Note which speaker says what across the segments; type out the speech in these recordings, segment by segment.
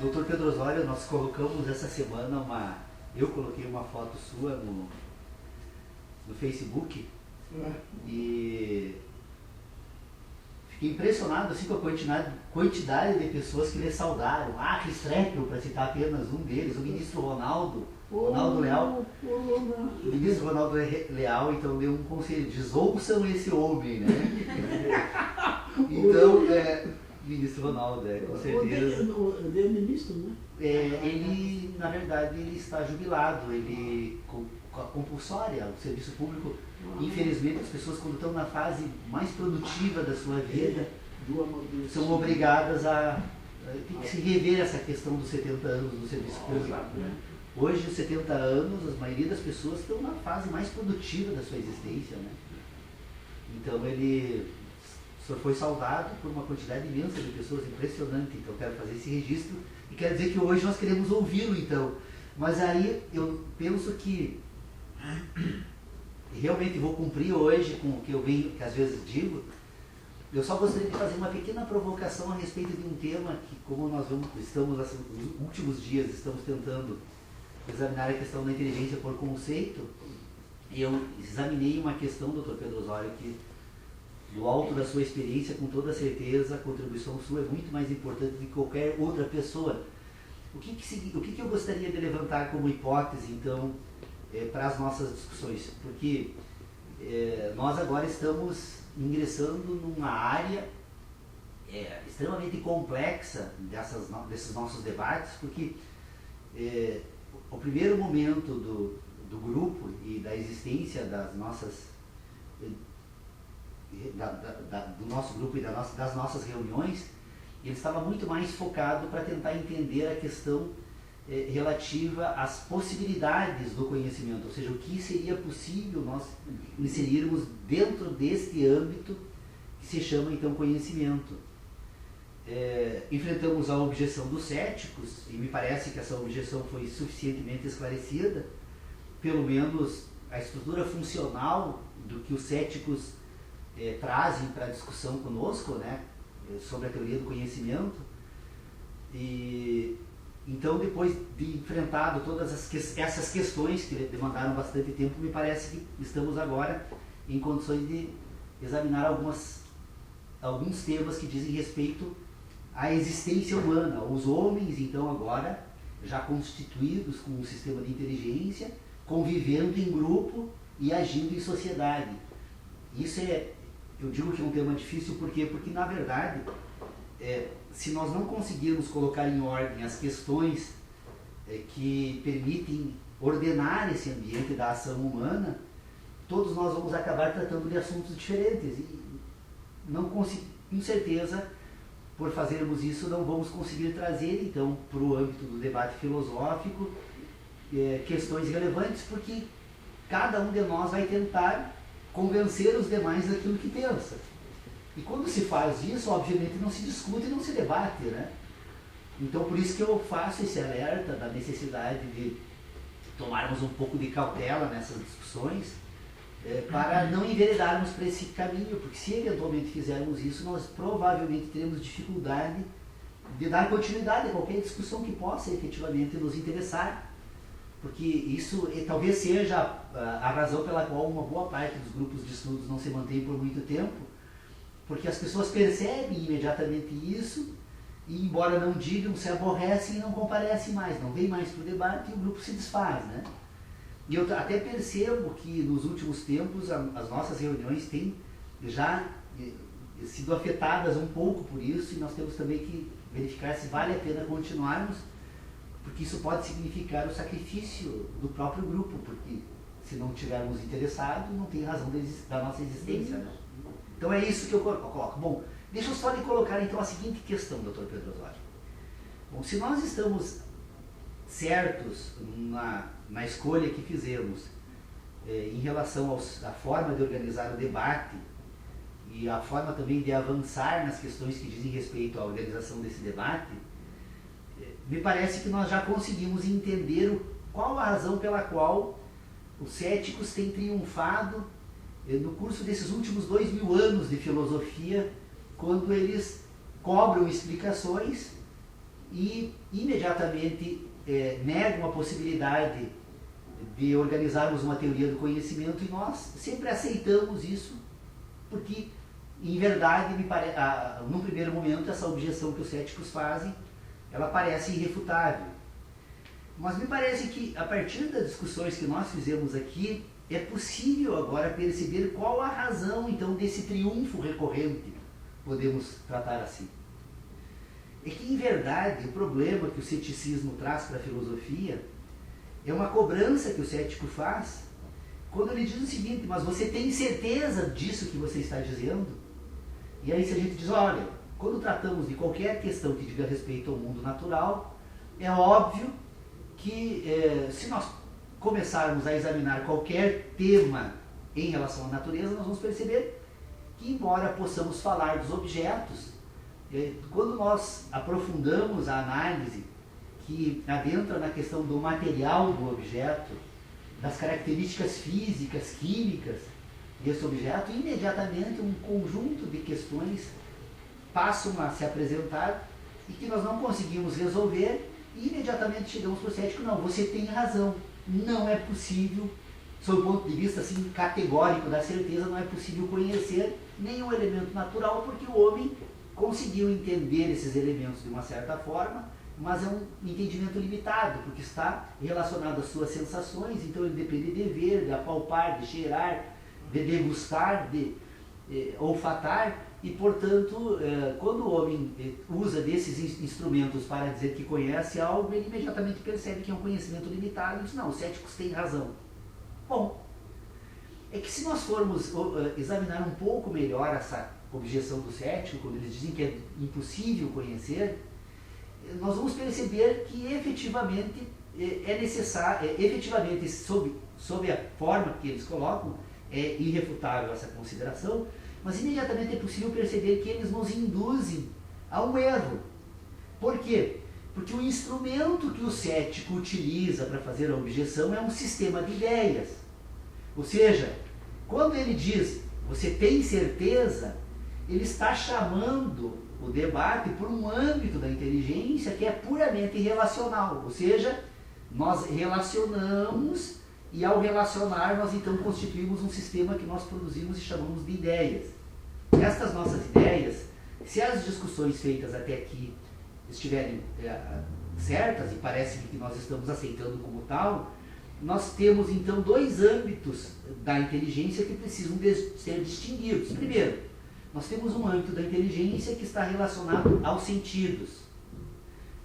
Speaker 1: Doutor Pedro Osório, nós colocamos essa semana eu coloquei uma foto sua no Facebook e fiquei impressionado assim, com a quantidade de pessoas que lhe saudaram. Que estrepe, para citar apenas um deles, o ministro Ronaldo Leal. O ministro Ronaldo Leal, então, deu um conselho: desouçam esse homem, né? Então, ministro Ronaldo, com certeza.
Speaker 2: O de ministro, né?
Speaker 1: Ele, na verdade, ele está jubilado, ele com a compulsória, o serviço público. Infelizmente, as pessoas, quando estão na fase mais produtiva da sua vida, são obrigadas a tem que se rever essa questão dos 70 anos do serviço público. Hoje, os 70 anos, a maioria das pessoas estão na fase mais produtiva da sua existência, né? Então, o senhor foi saudado por uma quantidade imensa de pessoas, impressionante. Então, quero fazer esse registro e quero dizer que hoje nós queremos ouvi-lo, então. Mas aí, eu penso que realmente vou cumprir hoje com o que eu venho, que às vezes digo. Eu só gostaria de fazer uma pequena provocação a respeito de um tema que, como nós estamos, nos últimos dias, estamos tentando examinar a questão da inteligência por conceito. Eu examinei uma questão, doutor Pedro Osório, que do alto da sua experiência, com toda certeza, a contribuição sua é muito mais importante do que qualquer outra pessoa. O que eu gostaria de levantar como hipótese, então, para as nossas discussões? Porque nós agora estamos ingressando numa área extremamente complexa desses nossos debates, porque o primeiro momento do grupo e da existência das nossas do nosso grupo e das nossas reuniões, ele estava muito mais focado para tentar entender a questão relativa às possibilidades do conhecimento, ou seja, o que seria possível nós inserirmos dentro deste âmbito que se chama então conhecimento. Enfrentamos a objeção dos céticos, e me parece que essa objeção foi suficientemente esclarecida, pelo menos a estrutura funcional do que os céticos trazem para a discussão conosco, né, sobre a teoria do conhecimento. E então, depois de enfrentado todas essas questões que demandaram bastante tempo, me parece que estamos agora em condições de examinar alguns temas que dizem respeito à existência humana, os homens, então, agora já constituídos com um sistema de inteligência, convivendo em grupo e agindo em sociedade. Isso eu digo que é um tema difícil, por quê? Porque, na verdade, se nós não conseguirmos colocar em ordem as questões que permitem ordenar esse ambiente da ação humana, todos nós vamos acabar tratando de assuntos diferentes. E com certeza, por fazermos isso, não vamos conseguir trazer, então, para o âmbito do debate filosófico, questões relevantes, porque cada um de nós vai tentar convencer os demais daquilo que pensa. E quando se faz isso, obviamente não se discute e não se debate, né? Então, por isso que eu faço esse alerta da necessidade de tomarmos um pouco de cautela nessas discussões, para não enveredarmos para esse caminho, porque se eventualmente fizermos isso, nós provavelmente teremos dificuldade de dar continuidade a qualquer discussão que possa efetivamente nos interessar, porque isso talvez seja a razão pela qual uma boa parte dos grupos de estudos não se mantém por muito tempo, porque as pessoas percebem imediatamente isso e, embora não digam, se aborrecem e não comparecem mais, não vêm mais para o debate e o grupo se desfaz, né? E eu até percebo que nos últimos tempos as nossas reuniões têm já sido afetadas um pouco por isso, e nós temos também que verificar se vale a pena continuarmos, porque isso pode significar o sacrifício do próprio grupo, porque se não estivermos interessados, não tem razão da nossa existência, né? Então é isso que eu coloco. Bom, deixa eu só lhe colocar então a seguinte questão, doutor Pedro Osório. Bom, se nós estamos certos na escolha que fizemos em relação à forma de organizar o debate e a forma também de avançar nas questões que dizem respeito à organização desse debate, me parece que nós já conseguimos entender qual a razão pela qual os céticos têm triunfado no curso desses últimos 2000 anos de filosofia, quando eles cobram explicações e imediatamente negam a possibilidade de organizarmos uma teoria do conhecimento, e nós sempre aceitamos isso, porque, em verdade, num primeiro momento, essa objeção que os céticos fazem, ela parece irrefutável. Mas me parece que, a partir das discussões que nós fizemos aqui, é possível agora perceber qual a razão, então, desse triunfo recorrente, podemos tratar assim. É que, em verdade, o problema que o ceticismo traz para a filosofia é uma cobrança que o cético faz quando ele diz o seguinte: mas você tem certeza disso que você está dizendo? E aí, se a gente diz, olha, quando tratamos de qualquer questão que diga respeito ao mundo natural, é óbvio que se nós começarmos a examinar qualquer tema em relação à natureza, nós vamos perceber que, embora possamos falar dos objetos, quando nós aprofundamos a análise que adentra na questão do material do objeto, das características físicas, químicas desse objeto, imediatamente um conjunto de questões passam a se apresentar e que nós não conseguimos resolver, e imediatamente chegamos para o cético: não, você tem razão, não é possível, sob o ponto de vista assim, categórico da certeza, não é possível conhecer nenhum elemento natural, porque o homem conseguiu entender esses elementos de uma certa forma, mas é um entendimento limitado, porque está relacionado às suas sensações, então ele depende de ver, de apalpar, de cheirar, de degustar, de olfatar, e, portanto, quando o homem usa desses instrumentos para dizer que conhece algo, ele imediatamente percebe que é um conhecimento limitado e diz: não, os céticos têm razão. Bom, é que se nós formos examinar um pouco melhor essa objeção do cético, quando eles dizem que é impossível conhecer, nós vamos perceber que efetivamente é necessário, efetivamente, sob a forma que eles colocam, é irrefutável essa consideração, mas imediatamente é possível perceber que eles nos induzem a um erro. Por quê? Porque o instrumento que o cético utiliza para fazer a objeção é um sistema de ideias. Ou seja, quando ele diz, você tem certeza, ele está chamando o debate por um âmbito da inteligência que é puramente relacional. Ou seja, nós relacionamos, e ao relacionar nós então constituímos um sistema que nós produzimos e chamamos de ideias. Estas nossas ideias, se as discussões feitas até aqui estiverem certas, e parece que nós estamos aceitando como tal, nós temos então dois âmbitos da inteligência que precisam ser distinguidos. Primeiro, nós temos um âmbito da inteligência que está relacionado aos sentidos.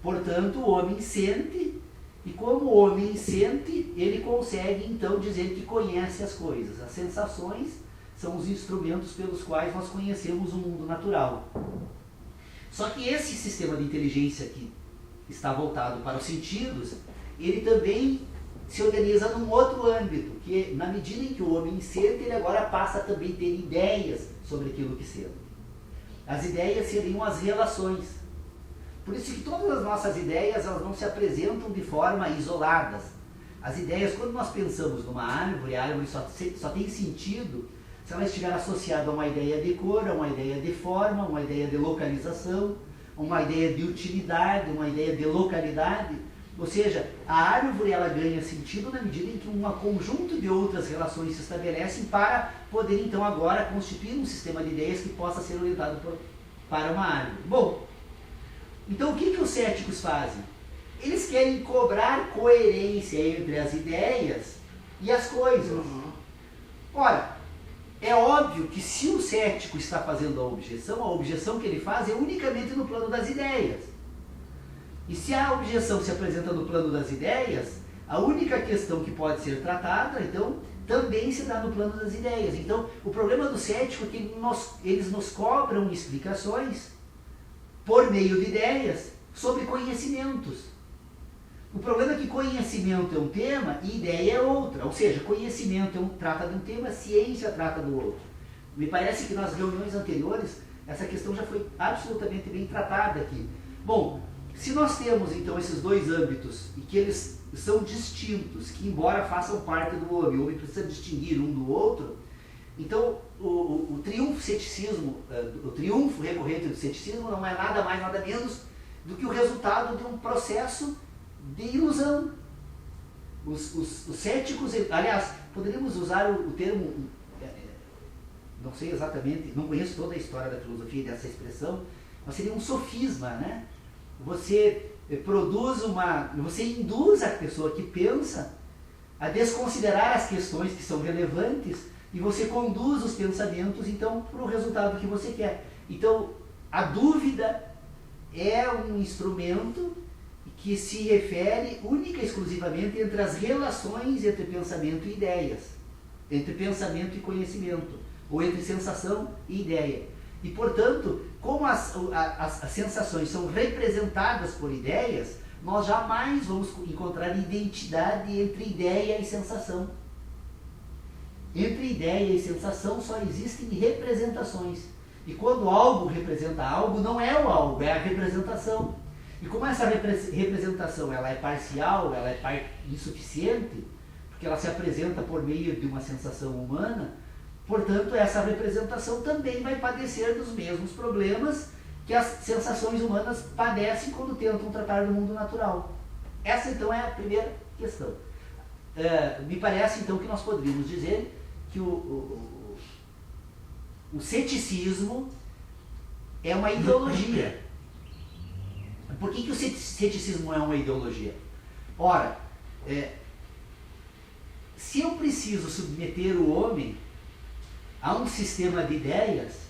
Speaker 1: Portanto, o homem sente, e como o homem sente, ele consegue então dizer que conhece as coisas. As sensações são os instrumentos pelos quais nós conhecemos o mundo natural. Só que esse sistema de inteligência que está voltado para os sentidos, ele também se organiza num outro âmbito, que na medida em que o homem sente, ele agora passa a também ter ideias sobre aquilo que sente. As ideias seriam as relações. Por isso que todas as nossas ideias, elas não se apresentam de forma isoladas. As ideias, quando nós pensamos numa árvore, a árvore só tem sentido se ela estiver associada a uma ideia de cor, a uma ideia de forma, uma ideia de localização, uma ideia de utilidade, uma ideia de localidade. Ou seja, a árvore ela ganha sentido na medida em que um conjunto de outras relações se estabelecem para poder então agora constituir um sistema de ideias que possa ser orientado para uma árvore. Bom, então o que os céticos fazem? Eles querem cobrar coerência entre as ideias e as coisas. Ora, é óbvio que se o cético está fazendo a objeção que ele faz é unicamente no plano das ideias. E se a objeção se apresenta no plano das ideias, a única questão que pode ser tratada, então, também se dá no plano das ideias. Então, o problema do cético é que eles nos cobram explicações por meio de ideias sobre conhecimentos. O problema é que conhecimento é um tema e ideia é outra. Ou seja, conhecimento trata de um tema, ciência trata do outro. Me parece que nas reuniões anteriores essa questão já foi absolutamente bem tratada aqui. Bom, se nós temos então esses dois âmbitos e que eles são distintos, que embora façam parte do homem, o homem precisa distinguir um do outro, então o triunfo recorrente do ceticismo não é nada mais, nada menos do que o resultado de um processo de ilusão. Os céticos, aliás, poderíamos usar o termo, não sei exatamente, não conheço toda a história da filosofia dessa expressão, mas seria um sofisma, né? Você você induz a pessoa que pensa a desconsiderar as questões que são relevantes e você conduz os pensamentos, então, para o resultado que você quer. Então, a dúvida é um instrumento que se refere única e exclusivamente entre as relações entre pensamento e ideias, entre pensamento e conhecimento, ou entre sensação e ideia. E, portanto, como as sensações são representadas por ideias, nós jamais vamos encontrar identidade entre ideia e sensação. Entre ideia e sensação só existem representações. E quando algo representa algo, não é o algo, é a representação. E como essa representação ela é parcial, ela é insuficiente, porque ela se apresenta por meio de uma sensação humana, portanto, essa representação também vai padecer dos mesmos problemas que as sensações humanas padecem quando tentam tratar do mundo natural. Essa, então, é a primeira questão. Me parece, então, que nós poderíamos dizer que o ceticismo é uma ideologia. Por que o ceticismo é uma ideologia? Ora, se eu preciso submeter o homem a um sistema de ideias,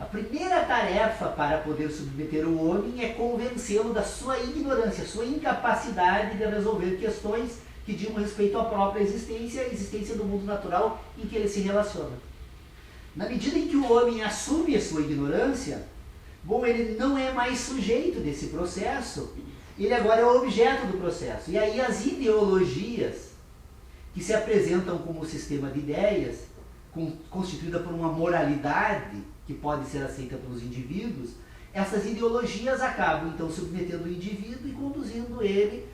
Speaker 1: a primeira tarefa para poder submeter o homem é convencê-lo da sua ignorância, sua incapacidade de resolver questões que digam respeito à própria existência, a existência do mundo natural em que ele se relaciona. Na medida em que o homem assume a sua ignorância, bom, ele não é mais sujeito desse processo, ele agora é o objeto do processo. E aí as ideologias que se apresentam como sistema de ideias, constituída por uma moralidade que pode ser aceita pelos indivíduos, essas ideologias acabam então submetendo o indivíduo e conduzindo ele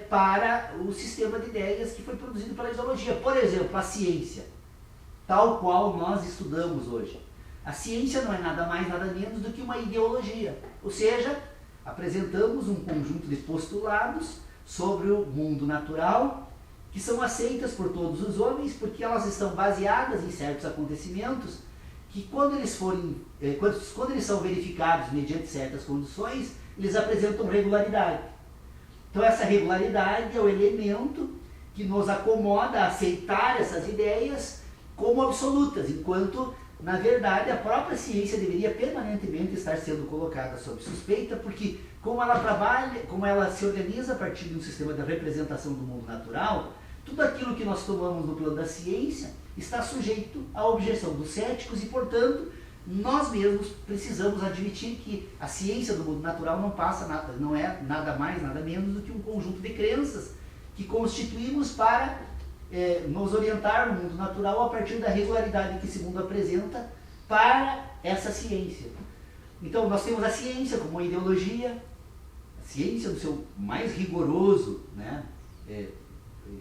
Speaker 1: para o sistema de ideias que foi produzido pela ideologia. Por exemplo, a ciência, tal qual nós estudamos hoje. A ciência não é nada mais, nada menos do que uma ideologia. Ou seja, apresentamos um conjunto de postulados sobre o mundo natural que são aceitas por todos os homens porque elas estão baseadas em certos acontecimentos que quando eles são verificados mediante certas condições, eles apresentam regularidade. Então essa regularidade é o elemento que nos acomoda a aceitar essas ideias como absolutas, enquanto, na verdade, a própria ciência deveria permanentemente estar sendo colocada sob suspeita, porque como ela trabalha, como ela se organiza a partir de um sistema de representação do mundo natural, tudo aquilo que nós tomamos no plano da ciência está sujeito à objeção dos céticos e, portanto, nós mesmos precisamos admitir que a ciência do mundo natural não é nada mais, nada menos do que um conjunto de crenças que constituímos para nos orientar no mundo natural a partir da regularidade que esse mundo apresenta para essa ciência. Então, nós temos a ciência como uma ideologia, a ciência no seu mais rigoroso,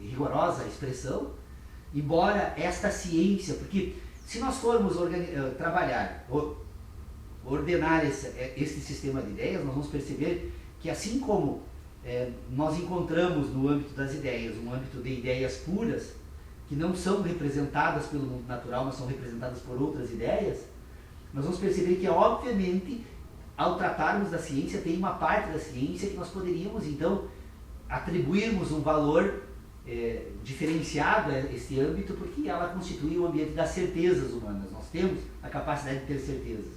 Speaker 1: rigorosa expressão, embora esta ciência, porque se nós formos trabalhar, ordenar esse sistema de ideias, nós vamos perceber que assim como nós encontramos no âmbito das ideias, um âmbito de ideias puras, que não são representadas pelo mundo natural, mas são representadas por outras ideias, nós vamos perceber que, obviamente, ao tratarmos da ciência, tem uma parte da ciência que nós poderíamos, então, atribuirmos um valor diferenciado a esse âmbito, porque ela constitui o ambiente das certezas humanas. Nós temos a capacidade de ter certezas.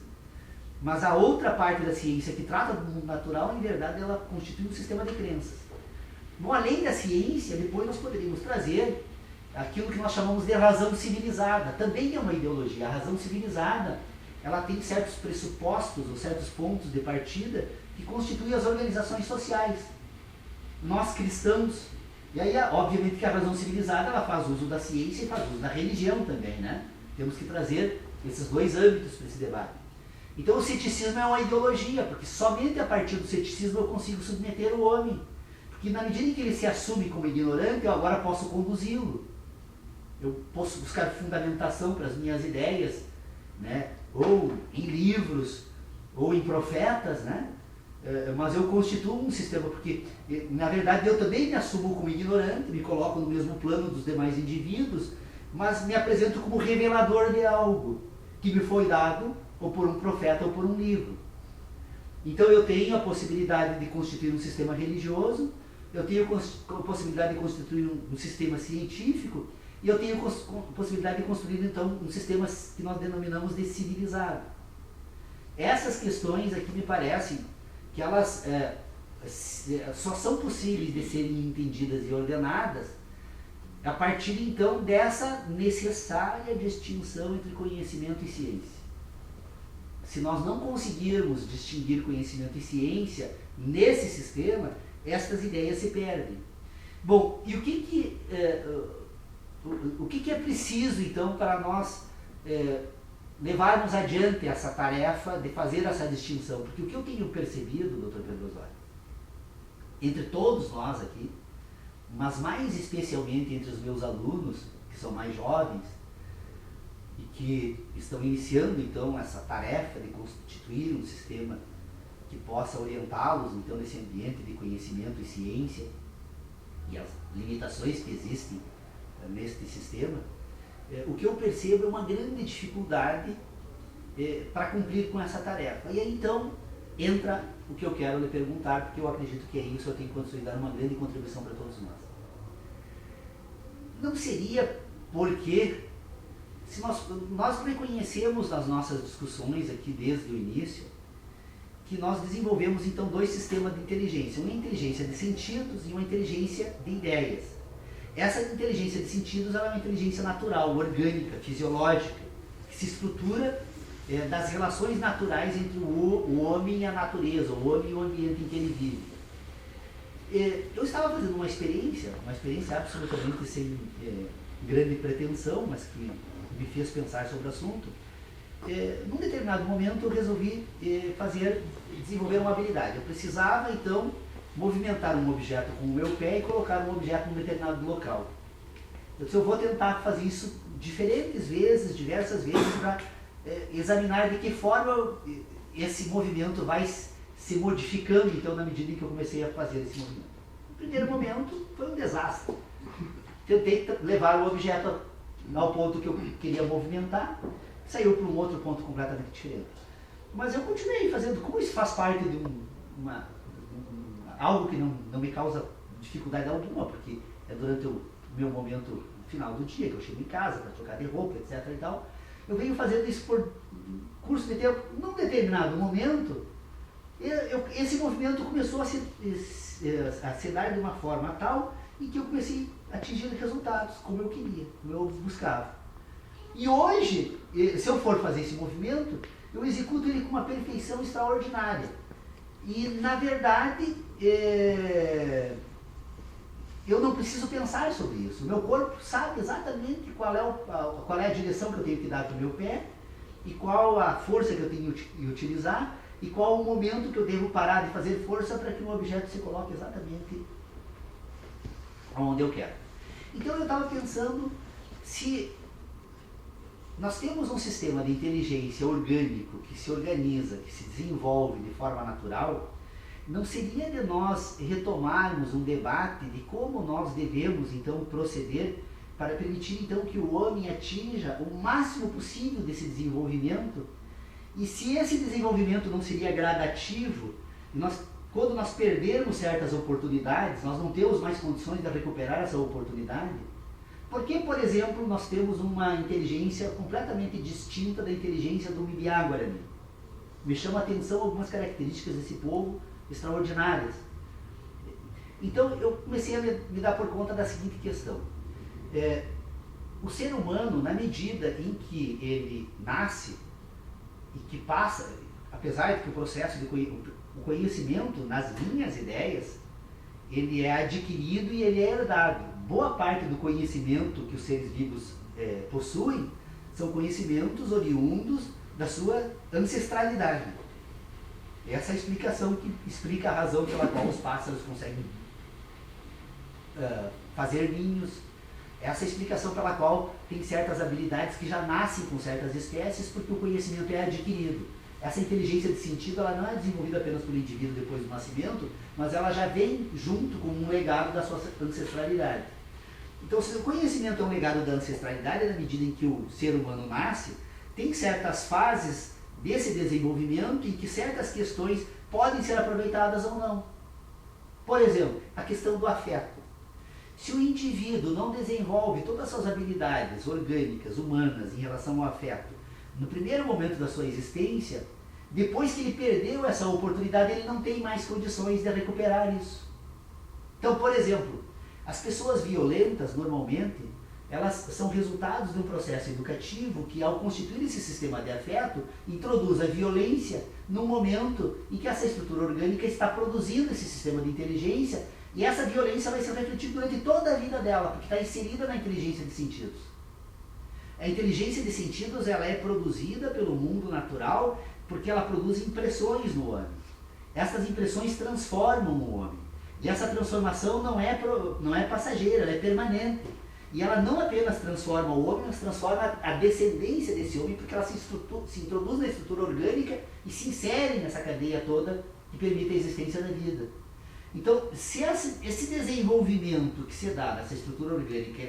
Speaker 1: Mas a outra parte da ciência que trata do mundo natural, em verdade, ela constitui um sistema de crenças. Bom, além da ciência, depois nós poderíamos trazer aquilo que nós chamamos de razão civilizada. Também é uma ideologia. A razão civilizada, ela tem certos pressupostos ou certos pontos de partida que constituem as organizações sociais. Nós cristãos, e aí, obviamente, que a razão civilizada ela faz uso da ciência e faz uso da religião também, né? Temos que trazer esses dois âmbitos para esse debate. Então, o ceticismo é uma ideologia, porque somente a partir do ceticismo eu consigo submeter o homem. Porque na medida em que ele se assume como ignorante, eu agora posso conduzi-lo. Eu posso buscar fundamentação para as minhas ideias, né? Ou em livros, ou em profetas, né? mas eu constituo um sistema, porque na verdade eu também me assumo como ignorante, me coloco no mesmo plano dos demais indivíduos, mas me apresento como revelador de algo que me foi dado ou por um profeta ou por um livro. Então eu tenho a possibilidade de constituir um sistema religioso, eu tenho a possibilidade de constituir um sistema científico, e eu tenho a possibilidade de construir então um sistema que nós denominamos de civilizado. Essas questões aqui me parecem que elas só são possíveis de serem entendidas e ordenadas a partir então dessa necessária distinção entre conhecimento e ciência. Se nós não conseguirmos distinguir conhecimento e ciência nesse sistema, estas ideias se perdem. Bom, e o que é preciso então para nós levarmos adiante essa tarefa de fazer essa distinção? Porque o que eu tenho percebido, Dr. Pedro Osório, entre todos nós aqui, mas mais especialmente entre os meus alunos, que são mais jovens, e que estão iniciando então essa tarefa de constituir um sistema que possa orientá-los então nesse ambiente de conhecimento e ciência, e as limitações que existem neste sistema, o que eu percebo é uma grande dificuldade para cumprir com essa tarefa. E aí então entra o que eu quero lhe perguntar, porque eu acredito que é isso, eu tenho condições de dar uma grande contribuição para todos nós. Não seria porque, se nós reconhecemos nas nossas discussões aqui desde o início, que nós desenvolvemos então dois sistemas de inteligência, uma inteligência de sentidos e uma inteligência de ideias. Essa inteligência de sentidos ela é uma inteligência natural, orgânica, fisiológica, que se estrutura das relações naturais entre o homem e a natureza, o homem e o ambiente em que ele vive. Eu estava fazendo uma experiência absolutamente sem grande pretensão, mas que me fez pensar sobre o assunto. Num determinado momento eu resolvi desenvolver uma habilidade. Eu precisava então movimentar um objeto com o meu pé e colocar um objeto em um determinado local. Eu disse, eu vou tentar fazer isso diversas vezes, para examinar de que forma esse movimento vai se modificando, então, na medida em que eu comecei a fazer esse movimento. No primeiro momento foi um desastre. Tentei levar o objeto ao ponto que eu queria movimentar, saiu para um outro ponto completamente diferente. Mas eu continuei fazendo, como isso faz parte de algo que não me causa dificuldade alguma, porque é durante o meu momento final do dia, que eu chego em casa para trocar de roupa, etc. e tal, eu venho fazendo isso por curso de tempo. Num determinado momento, esse movimento começou a se dar de uma forma tal em que eu comecei a atingir resultados como eu queria, como eu buscava. E hoje, se eu for fazer esse movimento, eu executo ele com uma perfeição extraordinária. E, na verdade, eu não preciso pensar sobre isso. O meu corpo sabe exatamente qual é a direção que eu tenho que dar para o meu pé, e qual a força que eu tenho que utilizar, e qual o momento que eu devo parar de fazer força para que o objeto se coloque exatamente onde eu quero. Então eu estava pensando, se nós temos um sistema de inteligência orgânico que se organiza, que se desenvolve de forma natural, não seria de nós retomarmos um debate de como nós devemos então proceder para permitir então que o homem atinja o máximo possível desse desenvolvimento? E se esse desenvolvimento não seria gradativo, quando nós perdermos certas oportunidades, nós não temos mais condições de recuperar essa oportunidade? Por que, por exemplo, nós temos uma inteligência completamente distinta da inteligência do Mibiá-Guarani? Me chama a atenção algumas características desse povo extraordinárias. Então eu comecei a me dar por conta da seguinte questão. O ser humano, na medida em que ele nasce e que passa, apesar de que o processo de o conhecimento nas minhas ideias, ele é adquirido e ele é herdado. Boa parte do conhecimento que os seres vivos possuem são conhecimentos oriundos da sua ancestralidade. Essa é a explicação que explica a razão pela qual os pássaros conseguem fazer ninhos. Essa é a explicação pela qual tem certas habilidades que já nascem com certas espécies, porque o conhecimento é adquirido. essa inteligência de sentido ela não é desenvolvida apenas pelo indivíduo depois do nascimento, mas ela já vem junto com um legado da sua ancestralidade. Então, se o conhecimento é um legado da ancestralidade, na medida em que o ser humano nasce, tem certas fases desse desenvolvimento em que certas questões podem ser aproveitadas ou não. Por exemplo, a questão do afeto. Se o indivíduo não desenvolve todas as suas habilidades orgânicas, humanas, em relação ao afeto, no primeiro momento da sua existência, depois que ele perdeu essa oportunidade, ele não tem mais condições de recuperar isso. Então, por exemplo, as pessoas violentas, normalmente, elas são resultados de um processo educativo que, ao constituir esse sistema de afeto, introduz a violência no momento em que essa estrutura orgânica está produzindo esse sistema de inteligência, e essa violência vai ser refletida durante toda a vida dela, porque está inserida na inteligência de sentidos. A inteligência de sentidos ela é produzida pelo mundo natural porque ela produz impressões no homem. Essas impressões transformam o homem. E essa transformação não é passageira, ela é permanente. E ela não apenas transforma o homem, mas transforma a descendência desse homem, porque ela se introduz na estrutura orgânica e se insere nessa cadeia toda que permite a existência da vida. Então, se esse desenvolvimento que se dá nessa estrutura orgânica,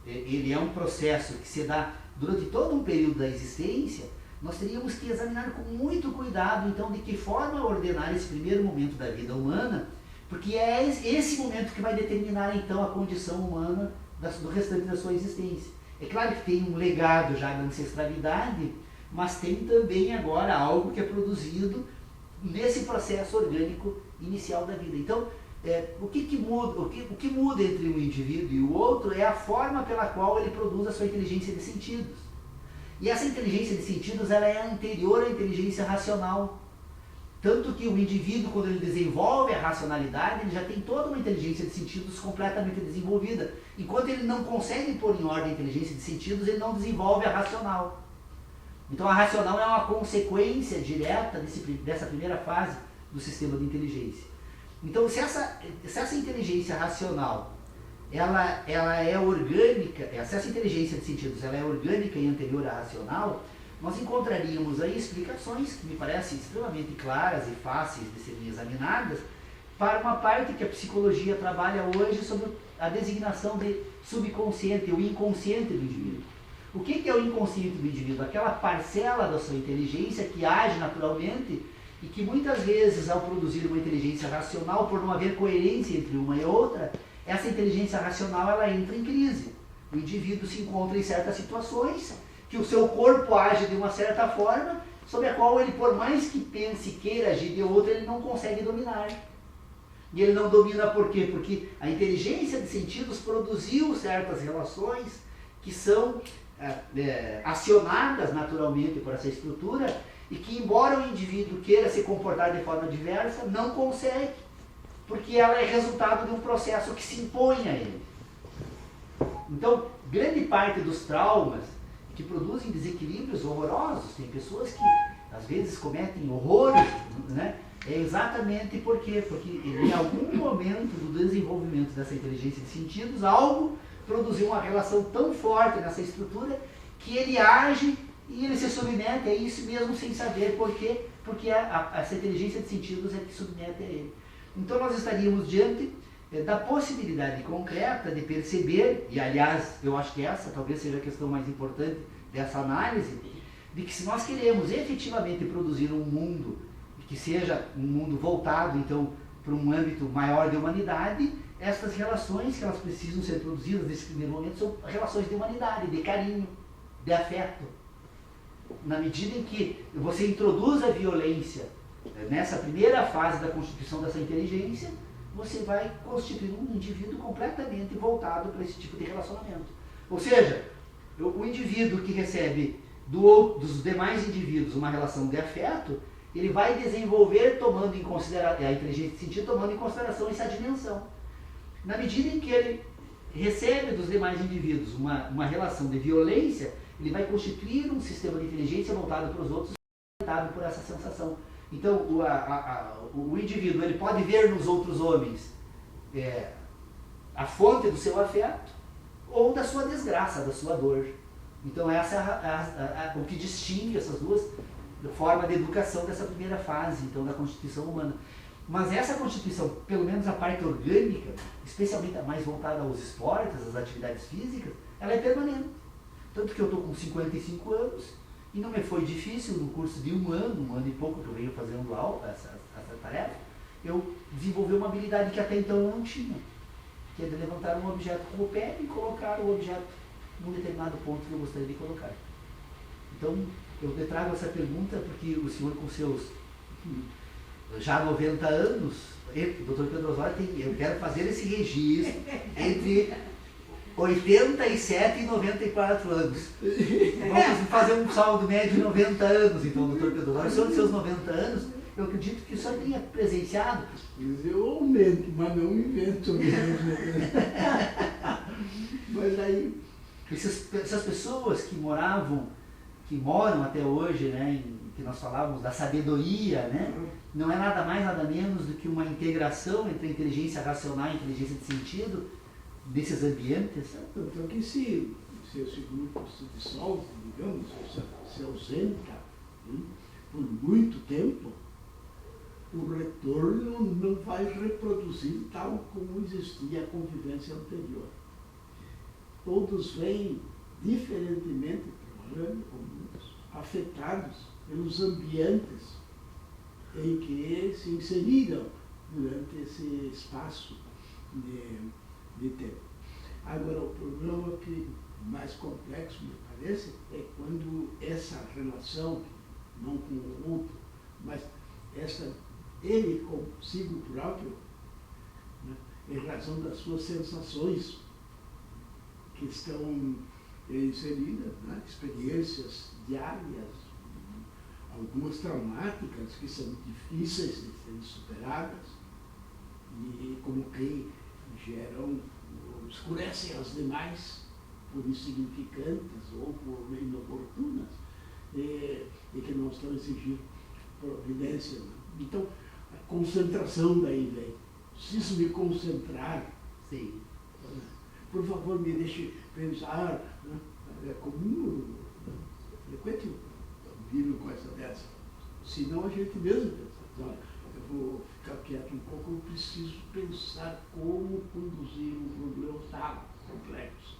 Speaker 1: ele é um processo que se dá durante todo um período da existência, nós teríamos que examinar com muito cuidado, então, de que forma ordenar esse primeiro momento da vida humana, porque é esse momento que vai determinar, então, a condição humana do restante da sua existência. É claro que tem um legado já da ancestralidade, mas tem também agora algo que é produzido nesse processo orgânico inicial da vida. Então, o que muda entre um indivíduo e o outro é a forma pela qual ele produz a sua inteligência de sentidos. E essa inteligência de sentidos ela é anterior à inteligência racional. Tanto que o indivíduo, quando ele desenvolve a racionalidade, ele já tem toda uma inteligência de sentidos completamente desenvolvida. Enquanto ele não consegue pôr em ordem a inteligência de sentidos, ele não desenvolve a racional. Então a racional é uma consequência direta dessa primeira fase do sistema de inteligência. Então se essa inteligência racional ela é orgânica, se essa inteligência de sentidos ela é orgânica e anterior à racional, nós encontraríamos aí explicações que me parecem extremamente claras e fáceis de serem examinadas para uma parte que a psicologia trabalha hoje sobre a designação de subconsciente, o inconsciente do indivíduo. O que é o inconsciente do indivíduo? Aquela parcela da sua inteligência que age naturalmente e que muitas vezes, ao produzir uma inteligência racional, por não haver coerência entre uma e outra, essa inteligência racional ela entra em crise. O indivíduo se encontra em certas situações que o seu corpo age de uma certa forma, sobre a qual ele, por mais que pense e queira agir de outra, ele não consegue dominar. E ele não domina por quê? Porque a inteligência de sentidos produziu certas relações que são acionadas naturalmente por essa estrutura e que, embora o indivíduo queira se comportar de forma diversa, não consegue, porque ela é resultado de um processo que se impõe a ele. Então, grande parte dos traumas que produzem desequilíbrios horrorosos, tem pessoas que às vezes cometem horrores, né? É exatamente por quê? Porque em algum momento do desenvolvimento dessa inteligência de sentidos, algo produziu uma relação tão forte nessa estrutura que ele age e ele se submete a isso mesmo sem saber por quê, porque essa inteligência de sentidos é que submete a ele. Então nós estaríamos diante da possibilidade concreta de perceber, e aliás, eu acho que essa talvez seja a questão mais importante dessa análise, de que se nós queremos efetivamente produzir um mundo que seja um mundo voltado, então, para um âmbito maior de humanidade, essas relações que elas precisam ser produzidas nesse primeiro momento são relações de humanidade, de carinho, de afeto. Na medida em que você introduz a violência nessa primeira fase da constituição dessa inteligência, você vai constituir um indivíduo completamente voltado para esse tipo de relacionamento. Ou seja, o indivíduo que recebe dos demais indivíduos uma relação de afeto, ele vai desenvolver tomando em consideração, a inteligência de sentido tomando em consideração essa dimensão. Na medida em que ele recebe dos demais indivíduos uma relação de violência, ele vai constituir um sistema de inteligência voltado para os outros, voltado por essa sensação. Então, o indivíduo ele pode ver nos outros homens a fonte do seu afeto ou da sua desgraça, da sua dor. Então, essa é o que distingue essas duas forma de educação dessa primeira fase, então, da constituição humana. Mas essa constituição, pelo menos a parte orgânica, especialmente a mais voltada aos esportes, às atividades físicas, ela é permanente. Tanto que eu estou com 55 anos e não me foi difícil, no curso de um ano e pouco que eu venho fazendo essa tarefa, eu desenvolvi uma habilidade que até então eu não tinha, que é de levantar um objeto com o pé e colocar o objeto num determinado ponto que eu gostaria de colocar. Então, eu te trago essa pergunta porque o senhor, com seus já 90 anos, doutor Pedro Osório, eu quero fazer esse registro entre 87 e 94 anos. Vamos fazer um saldo médio de 90 anos, então, doutor Pedro Osório. O senhor, de seus 90 anos, eu acredito que o senhor tenha presenciado.
Speaker 2: Eu aumento, mas não invento mesmo. Mas aí...
Speaker 1: Essas pessoas que moram até hoje, né, que nós falávamos da sabedoria, né, não é nada mais, nada menos do que uma integração entre a inteligência racional e a inteligência de sentido desses ambientes.
Speaker 2: Então, que se esse grupo se dissolve, digamos, se ausenta por muito tempo, o retorno não vai reproduzir tal como existia a convivência anterior. Todos vêm diferentemente trabalhando comuns, afetados pelos ambientes em que se inseriram durante esse espaço de tempo. Agora, o problema que mais complexo, me parece, é quando essa relação, não com o outro, mas ele consigo próprio, né, em razão das suas sensações que estão inseridas, né, experiências diárias, algumas traumáticas que são difíceis de serem superadas e como que escurecem as demais por insignificantes ou por inoportunas e que não estão exigindo providência. Né? Então, a concentração daí vem. Preciso me concentrar.
Speaker 1: Sim.
Speaker 2: Por favor, me deixe pensar. Né? É comum, frequente vive com essa dessa. Senão a gente mesmo pensa, eu vou ficar quieto um pouco, eu preciso pensar como conduzir um problema tal, complexo.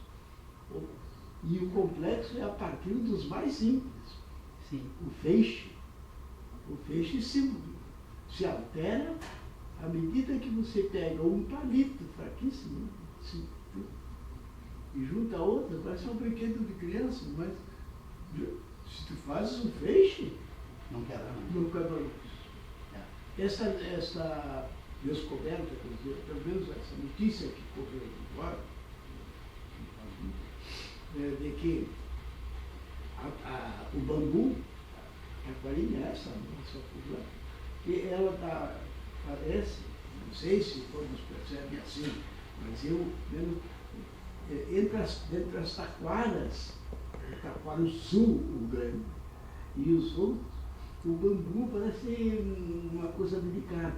Speaker 2: E o complexo é a partir dos mais simples.
Speaker 1: Sim.
Speaker 2: O feixe se altera à medida que você pega um palito fraquíssimo e junta a outra, parece um brinquedo de criança, mas se tu fazes um feixe,
Speaker 1: não quebra
Speaker 2: não quebra mais. Essa descoberta, quer dizer, pelo menos essa notícia que correu agora, de que o bambu, a aquarinha é essa fulana, que ela parece, não sei se todos percebem assim, mas eu mesmo, entre as taquaras, o taquara sul, o grande, e os outros, o bambu parece uma coisa delicada,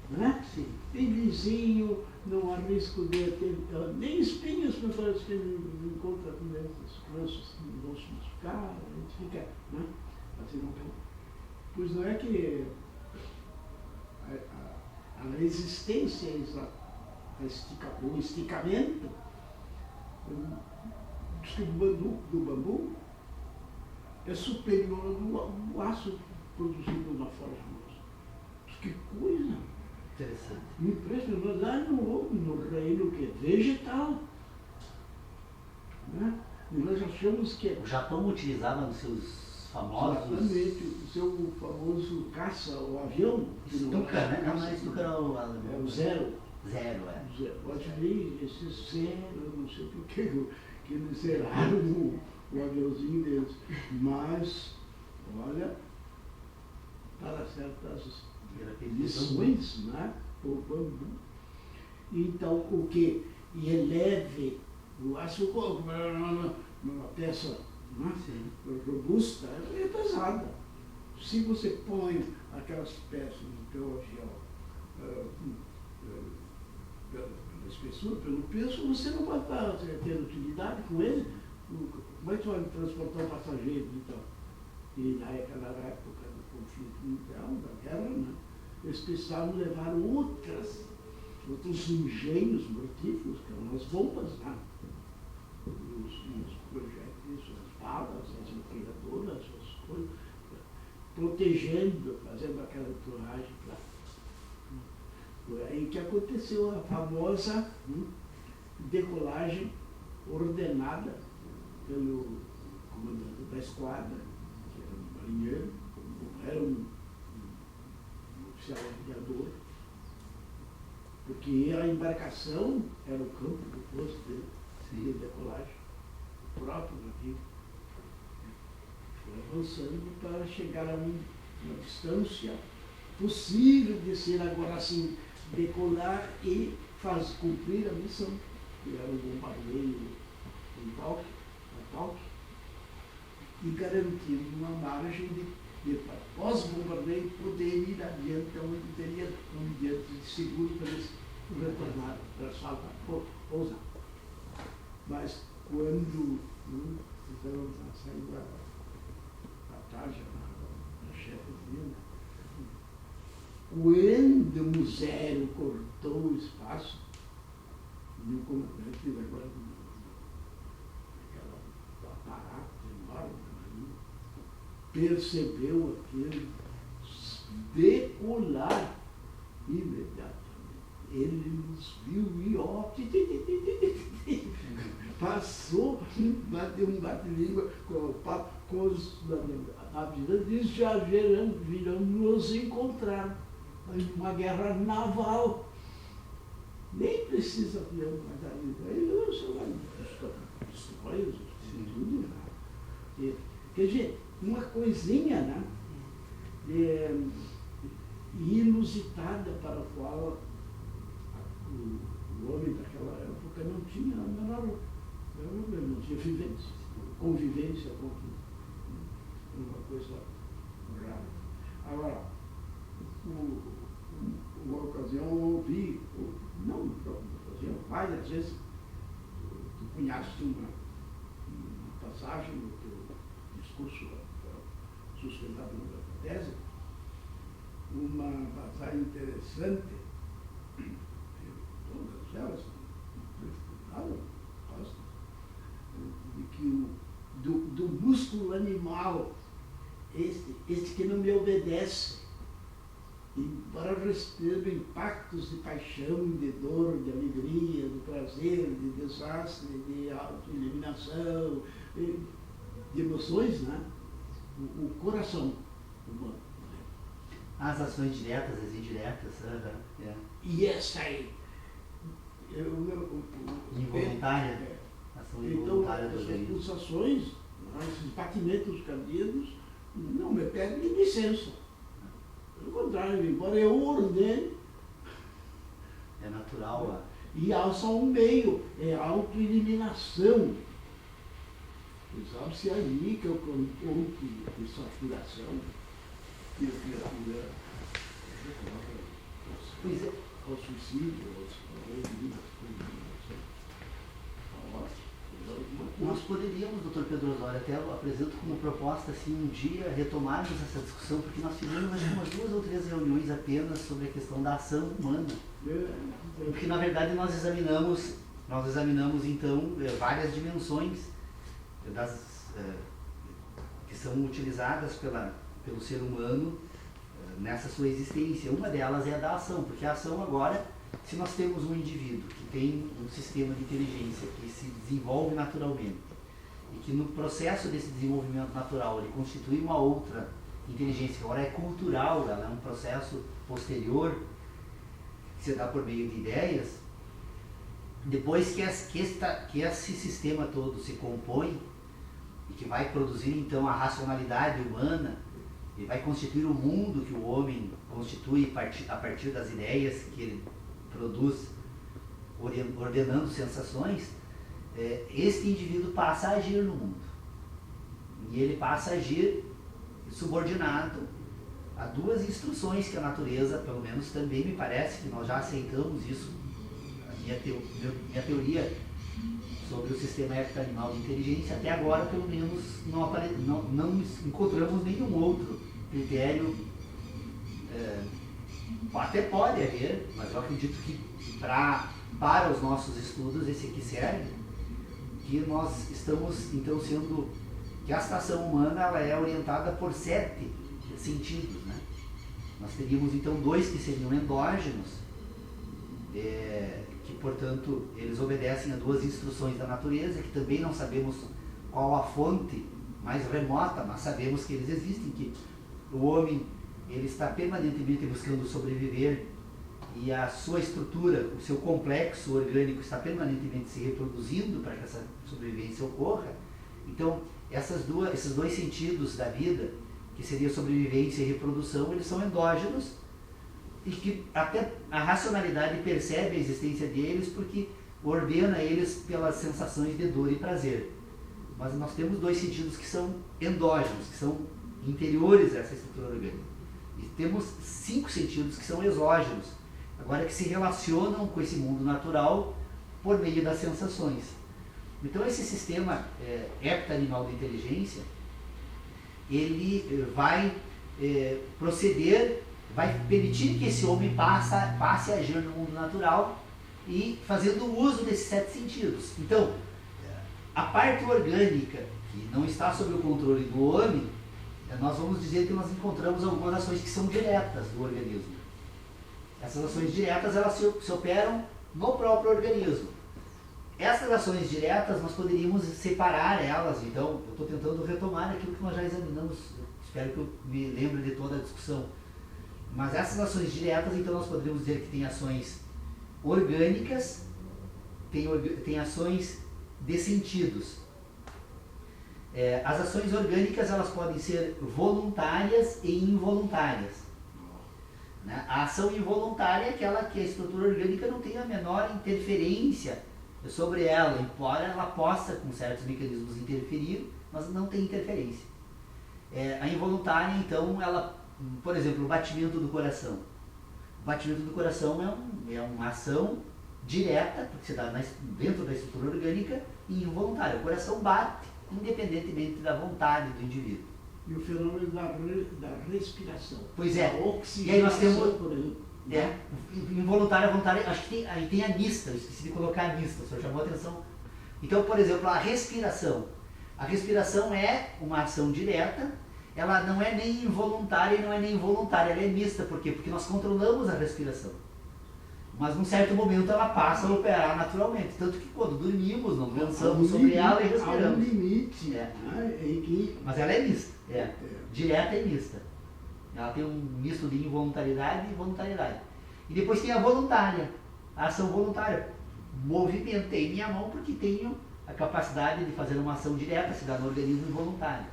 Speaker 2: né? Sim. Tem vizinho, não há risco de ter nem espinhos, mas parece que ele encontra essas plantas que não vão se machucar, a gente fica, né? Assim, não tem. Pois não é que a resistência o esticamento do bambu é superior ao aço produzido na forja. Que coisa!
Speaker 1: Interessante.
Speaker 2: Impressionante. Lá no reino que é vegetal. Né? E nós achamos que...
Speaker 1: O Japão utilizava nos seus famosos...
Speaker 2: Exatamente, o seu famoso caça, o avião.
Speaker 1: Stuka, né? Não é Stuka,
Speaker 2: é o Zero.
Speaker 1: Zero, é.
Speaker 2: Pode ver, esse Zero, eu não sei por que eles zeraram o aviãozinho deles. Mas, olha, para certas lições, né? O bambu. Então, o que eleve o aço numa peça, né, robusta, é pesada. Se você põe aquelas peças no teu avião pela espessura, pelo peso, você não vai ter utilidade com ele. Como é que você vai transportar um passageiro e tal? e naquela época do conflito mundial, da guerra, né, eles precisavam levar outros engenhos mortíferos, que eram as bombas, né? Os projéteis, as balas, as metralhadoras, as coisas, protegendo, fazendo aquela entourage lá. Foi aí que aconteceu a famosa decolagem ordenada pelo comandante da esquadra, que era um marinheiro, era um oficial aviador, porque a embarcação era o campo do posto dele, de decolagem, o próprio navio. Foi avançando para chegar a uma distância possível de ser agora assim, decolar e cumprir a missão, que era o bombardeio em Talque, e garantir uma margem de pós-bombardeio poder ir adiante onde teria um ambiente de seguro para eles retornar para salvar, pousar. Mas quando então saiu a tarde, a chefe dizia, quando o zero cortou o espaço, e o comandante agora aquela aparato enorme da Marinha percebeu aquele decolar imediatamente. Ele nos viu e ó, passou, bateu um bate-língua com os navios, e já viramos nos encontrar. Uma guerra naval. Nem precisa avião mais ainda. Aí os tudo. Quer dizer, uma coisinha, né? Inusitada para a qual o homem daquela época não tinha a menor problema, não tinha convivência com aquilo. Uma coisa rara. Agora, uma ocasião eu ouvi, não uma ocasião, várias vezes, tu cunhaste uma passagem no teu discurso sustentado na tese, uma passagem interessante, todas elas, de que do músculo animal, este que não me obedece, embora receba impactos de paixão, de dor, de alegria, de prazer, de desastre, de autoeliminação, de emoções, né? O coração humano.
Speaker 1: As ações diretas, as indiretas.
Speaker 2: E essa aí,
Speaker 1: involuntária, ação involuntária do organismo.
Speaker 2: Então, essas pulsações, esses batimentos cardíacos, não me pedem licença. Pelo contrário, embora eu ordene.
Speaker 1: É natural.
Speaker 2: E há só um meio, é a autoeliminação. Sabe-se aí que é o ponto de saturação que a criatura ao suicídio,
Speaker 1: Nós poderíamos, doutor Pedro Osório, até eu apresento como proposta assim, um dia retomarmos essa discussão, porque nós fizemos acho que umas 2 ou 3 reuniões apenas sobre a questão da ação humana. Porque na verdade nós examinamos então várias dimensões que são utilizadas pelo ser humano nessa sua existência. Uma delas é a da ação, porque a ação agora, se nós temos um indivíduo que tem um sistema de inteligência que se desenvolve naturalmente e que no processo desse desenvolvimento natural ele constitui uma outra inteligência que agora é cultural, ela é um processo posterior que se dá por meio de ideias, depois que esse sistema todo se compõe e que vai produzir então a racionalidade humana e vai constituir o mundo que o homem constitui a partir das ideias que ele produz, ordenando sensações, este indivíduo passa a agir no mundo. E ele passa a agir subordinado a 2 instruções que a natureza, pelo menos também me parece que nós já aceitamos isso. A minha teoria sobre o sistema heptanimal de inteligência. Até agora, pelo menos, não encontramos nenhum outro critério. Até pode haver, mas eu acredito que para os nossos estudos esse aqui serve, que nós estamos então que a ação humana ela é orientada por 7 sentidos, né? Nós teríamos então 2 que seriam endógenos, que portanto eles obedecem a 2 instruções da natureza, que também não sabemos qual a fonte mais remota, mas sabemos que eles existem, que o homem ele está permanentemente buscando sobreviver e a sua estrutura, o seu complexo orgânico está permanentemente se reproduzindo para que essa sobrevivência ocorra. Então, esses 2 sentidos da vida, que seria sobrevivência e reprodução, eles são endógenos e que até a racionalidade percebe a existência deles porque ordena eles pelas sensações de dor e prazer. Mas nós temos 2 sentidos que são endógenos, que são interiores a essa estrutura orgânica. E temos 5 sentidos que são exógenos, agora que se relacionam com esse mundo natural por meio das sensações. Então esse sistema heptanimal de inteligência, ele vai proceder, vai permitir que esse homem passe a agir no mundo natural e fazendo uso desses 7 sentidos. Então, a parte orgânica, que não está sob o controle do homem, nós vamos dizer que nós encontramos algumas ações que são diretas do organismo. Essas ações diretas, elas se operam no próprio organismo. Essas ações diretas, nós poderíamos separar elas. Então, eu estou tentando retomar aquilo que nós já examinamos. Espero que eu me lembre de toda a discussão. Mas essas ações diretas, então, nós poderíamos dizer que tem ações orgânicas, tem ações de sentidos. As ações orgânicas elas podem ser voluntárias e involuntárias. Né? A ação involuntária é aquela que a estrutura orgânica não tem a menor interferência sobre ela, embora ela possa, com certos mecanismos, interferir, mas não tem interferência. A involuntária, então, ela, por exemplo, o batimento do coração. O batimento do coração é uma ação direta, porque se dá dentro da estrutura orgânica, e involuntária. O coração bate independentemente da vontade do indivíduo.
Speaker 2: E o fenômeno da respiração.
Speaker 1: Pois é.
Speaker 2: E
Speaker 1: aí nós temos,
Speaker 2: por exemplo.
Speaker 1: involuntária, voluntária, acho que aí tem a mista, eu esqueci de colocar a mista, o senhor chamou a atenção. Então, por exemplo, a respiração. A respiração é uma ação direta, ela não é nem involuntária e não é nem voluntária, ela é mista. Por quê? Porque nós controlamos a respiração. Mas num certo momento ela passa a operar naturalmente. Tanto que quando dormimos, não pensamos sobre ela e respiramos.
Speaker 2: Há um limite.
Speaker 1: Mas ela é mista. Direta e mista. Ela tem um misto de involuntariedade e voluntariedade. E depois tem a voluntária, a ação voluntária. Movimentei minha mão porque tenho a capacidade de fazer uma ação direta, se dá no organismo involuntário.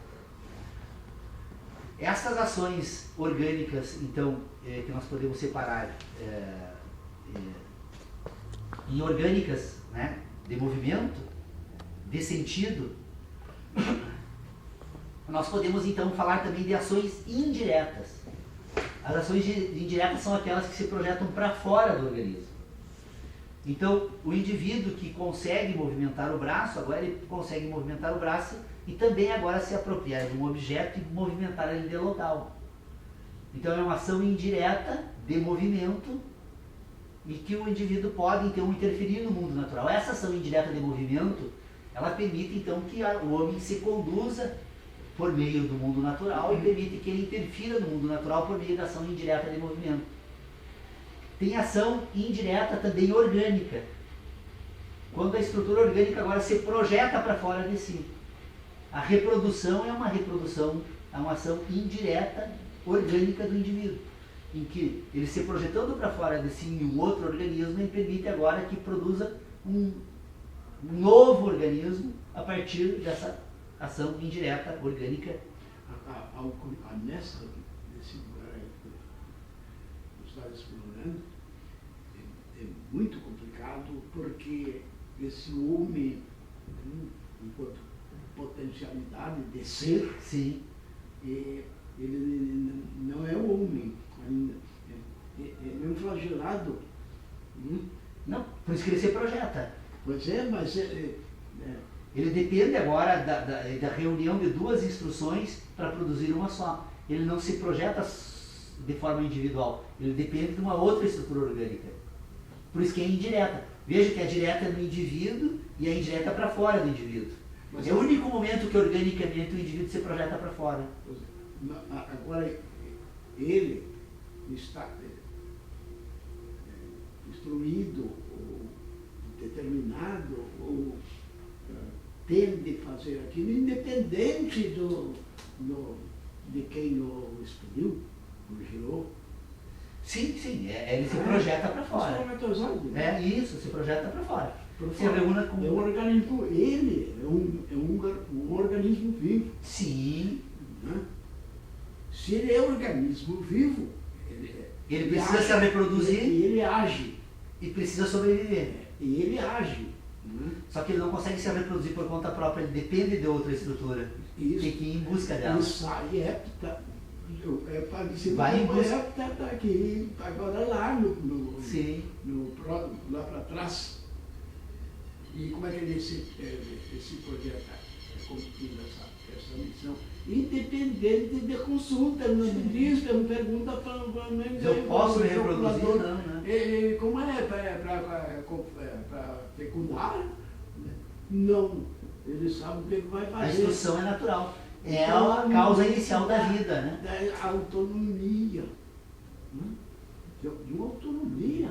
Speaker 1: Essas ações orgânicas, então, que nós podemos separar em orgânicas, né, de movimento, de sentido, nós podemos então falar também de ações indiretas. As ações indiretas são aquelas que se projetam para fora do organismo. Então, o indivíduo que consegue movimentar o braço, agora ele consegue movimentar o braço e também agora se apropriar de um objeto e movimentar ele de local. Então, é uma ação indireta de movimento e que o indivíduo pode, então, interferir no mundo natural. Essa ação indireta de movimento, ela permite, então, que o homem se conduza por meio do mundo natural e permite que ele interfira no mundo natural por meio da ação indireta de movimento. Tem ação indireta também orgânica, quando a estrutura orgânica agora se projeta para fora de si. A reprodução é uma ação indireta orgânica do indivíduo, em que ele se projetando para fora de si em um outro organismo, ele permite agora que produza um novo organismo a partir dessa ação indireta orgânica.
Speaker 2: A mescla desse lugar que você está explorando é muito complicado, porque esse homem, enquanto potencialidade de ser,
Speaker 1: sim,
Speaker 2: ele não é o homem ainda, ele é um flagelado.
Speaker 1: Não, por isso que ele se projeta.
Speaker 2: Pois é, mas
Speaker 1: ele depende agora da reunião de duas instruções para produzir uma só. Ele não se projeta de forma individual, ele depende de uma outra estrutura orgânica. Por isso que é indireta. Veja que a direta é no indivíduo e a indireta para fora do indivíduo. Mas é o único momento que organicamente o indivíduo se projeta para fora.
Speaker 2: Agora, ele está instruído, ou determinado, ou tende a fazer aquilo, independente de quem o instruiu, o gerou.
Speaker 1: Sim, ele se projeta para fora. É isso, se projeta para fora. Se reúne com...
Speaker 2: É um organismo, ele é um organismo vivo.
Speaker 1: Sim.
Speaker 2: Né? Se ele é um organismo vivo,
Speaker 1: ele precisa se reproduzir.
Speaker 2: E ele age.
Speaker 1: E precisa sobreviver.
Speaker 2: E ele age. Né?
Speaker 1: Só que ele não consegue se reproduzir por conta própria, ele depende de outra estrutura.
Speaker 2: Isso.
Speaker 1: Tem que ir em busca dela.
Speaker 2: Ele sai, parecido
Speaker 1: vai em busca.
Speaker 2: Tá aqui, agora lá lá para trás. E como é que ele se projeta, cumprindo essa missão? Independente de consulta, não diz, não pergunta para
Speaker 1: eu posso me reproduzir, não, né?
Speaker 2: Como para fecundar? Não. Ele sabe o que vai fazer.
Speaker 1: A instrução é natural. É a causa inicial da vida, né?
Speaker 2: Da autonomia. De uma autonomia.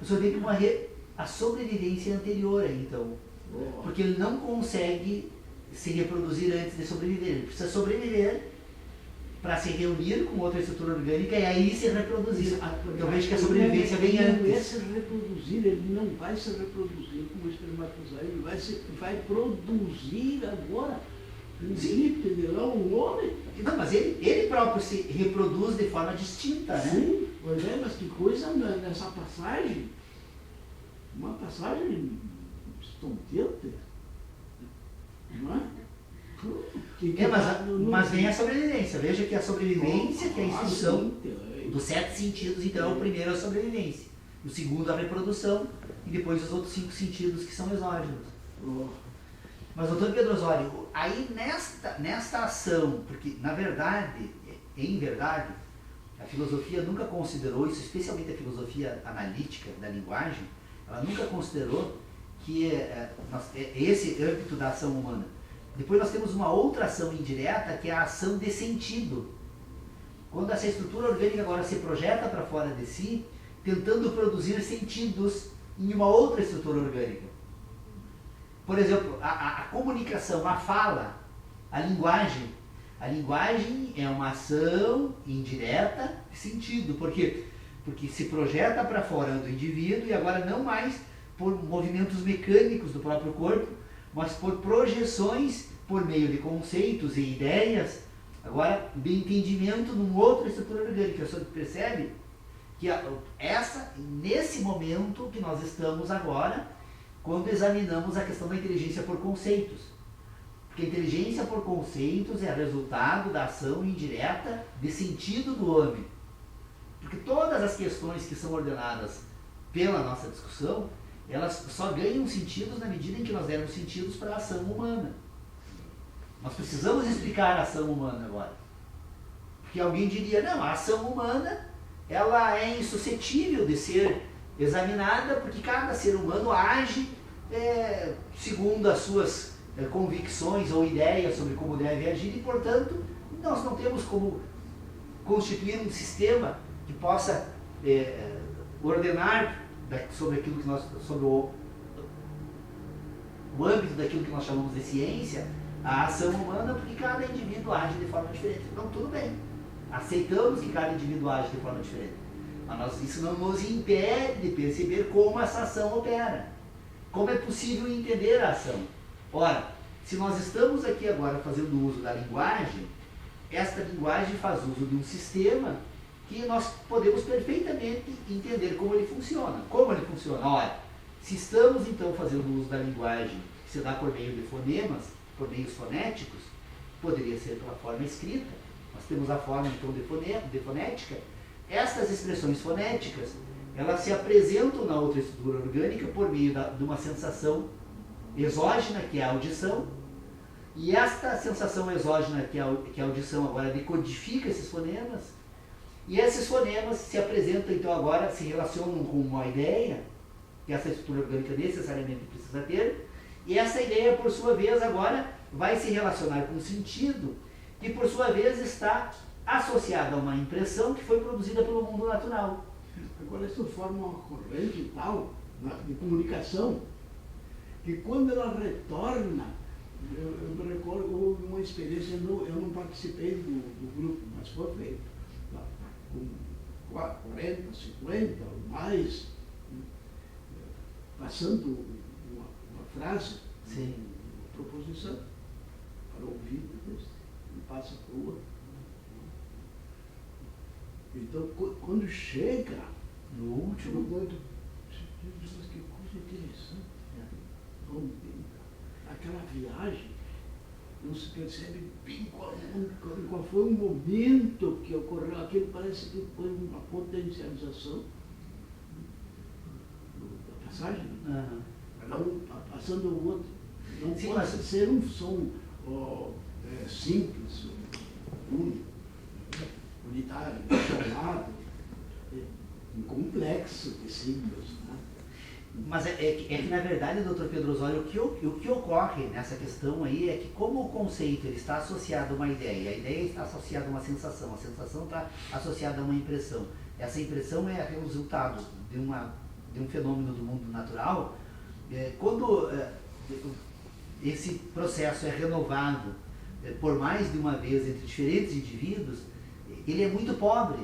Speaker 1: O senhor tem que a sobrevivência anterior, então. Porque ele não consegue se reproduzir antes de sobreviver. Ele precisa sobreviver para se reunir com outra estrutura orgânica e aí se reproduzir. Eu vejo que a sobrevivência vem antes.
Speaker 2: Ele não vai se reproduzir, ele não vai se reproduzir como espermatozoide, ele vai produzir agora. Um homem.
Speaker 1: Não, mas ele próprio se reproduz de forma distinta, né?
Speaker 2: Sim, pois é, mas que coisa nessa passagem. Uma passagem estonteante. Não é?
Speaker 1: Mas vem a sobrevivência. Veja que a sobrevivência, que é a instrução dos 7 sentidos, então é o primeiro a sobrevivência. O segundo a reprodução e depois os outros 5 sentidos que são exógenos. Mas, doutor Pedro Osório, aí nesta ação, porque em verdade, a filosofia nunca considerou isso, especialmente a filosofia analítica da linguagem, ela nunca considerou que esse âmbito da ação humana. Depois nós temos uma outra ação indireta, que é a ação de sentido. Quando essa estrutura orgânica agora se projeta para fora de si, tentando produzir sentidos em uma outra estrutura orgânica. Por exemplo, a comunicação, a fala, a linguagem. A linguagem é uma ação indireta de sentido. Por quê? Porque se projeta para fora do indivíduo e agora não mais por movimentos mecânicos do próprio corpo, mas por projeções por meio de conceitos e ideias, agora de entendimento numa outra estrutura orgânica. O senhor percebe que nesse momento que nós estamos agora, quando examinamos a questão da inteligência por conceitos. Porque a inteligência por conceitos é resultado da ação indireta de sentido do homem. Porque todas as questões que são ordenadas pela nossa discussão, elas só ganham sentidos na medida em que nós dermos sentidos para a ação humana. Nós precisamos explicar a ação humana agora. Porque alguém diria, não, a ação humana ela é insuscetível de ser examinada porque cada ser humano age segundo as suas convicções ou ideias sobre como deve agir e, portanto, nós não temos como constituir um sistema que possa ordenar sobre aquilo que sobre o âmbito daquilo que nós chamamos de ciência, a ação humana, porque cada indivíduo age de forma diferente. Então, tudo bem. Aceitamos que cada indivíduo age de forma diferente. Mas isso não nos impede de perceber como essa ação opera. Como é possível entender a ação. Ora, se nós estamos aqui agora fazendo uso da linguagem, esta linguagem faz uso de um sistema que nós podemos perfeitamente entender como ele funciona. Como ele funciona? Ora, se estamos então fazendo uso da linguagem que se dá por meio de fonemas, por meios fonéticos, poderia ser pela forma escrita. Nós temos a forma então de fonética. Estas expressões fonéticas elas se apresentam na outra estrutura orgânica por meio de uma sensação exógena, que é a audição, e esta sensação exógena, que é a audição, agora decodifica esses fonemas, e esses fonemas se apresentam, então, agora se relacionam com uma ideia, que essa estrutura orgânica necessariamente precisa ter, e essa ideia, por sua vez, agora vai se relacionar com um sentido, que por sua vez está associada a uma impressão que foi produzida pelo mundo natural.
Speaker 2: Agora, isso forma uma corrente tal de comunicação, que quando ela retorna, eu me recordo, houve uma experiência, eu não participei do grupo, mas foi feito com 40, 50 ou mais, passando uma frase,
Speaker 1: Sim.
Speaker 2: uma proposição, para o ouvido desse, e passa para o outro. Então, quando chega
Speaker 1: No último.
Speaker 2: Mas que coisa interessante. Aquela viagem, não se percebe bem qual foi o momento que ocorreu. Aquilo parece que foi uma potencialização da passagem.
Speaker 1: Uhum.
Speaker 2: Um passando o outro. Não
Speaker 1: Sim,
Speaker 2: pode
Speaker 1: mas
Speaker 2: ser um som simples, único, unitário, isolado, um complexo de símbolos. Né?
Speaker 1: Mas é que, na verdade, doutor Pedro Osório, o que ocorre nessa questão aí é que, como o conceito ele está associado a uma ideia, a ideia está associada a uma sensação, a sensação está associada a uma impressão, essa impressão é o resultado de um fenômeno do mundo natural, quando esse processo é renovado por mais de uma vez entre diferentes indivíduos, ele é muito pobre.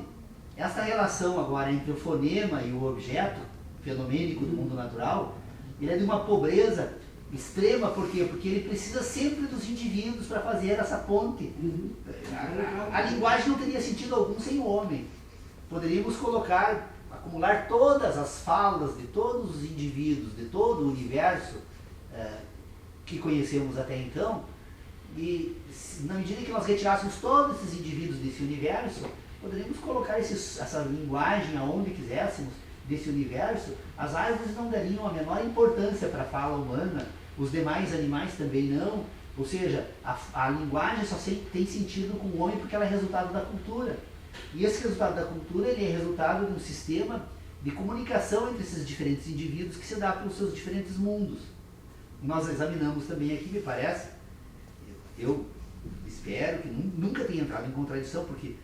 Speaker 1: Essa relação agora entre o fonema e o objeto fenomênico do mundo natural, ele é de uma pobreza extrema, por quê? Porque ele precisa sempre dos indivíduos para fazer essa ponte. A linguagem não teria sentido algum sem o homem. Poderíamos acumular todas as falas de todos os indivíduos, de todo o universo que conhecemos até então, e na medida que nós retirássemos todos esses indivíduos desse universo, poderíamos colocar essa linguagem aonde quiséssemos desse universo, as árvores não dariam a menor importância para a fala humana, os demais animais também não, ou seja, a linguagem só tem sentido com o homem porque ela é resultado da cultura. E esse resultado da cultura ele é resultado de um sistema de comunicação entre esses diferentes indivíduos que se dá pelos seus diferentes mundos. Nós examinamos também aqui, me parece, eu espero que nunca tenha entrado em contradição, porque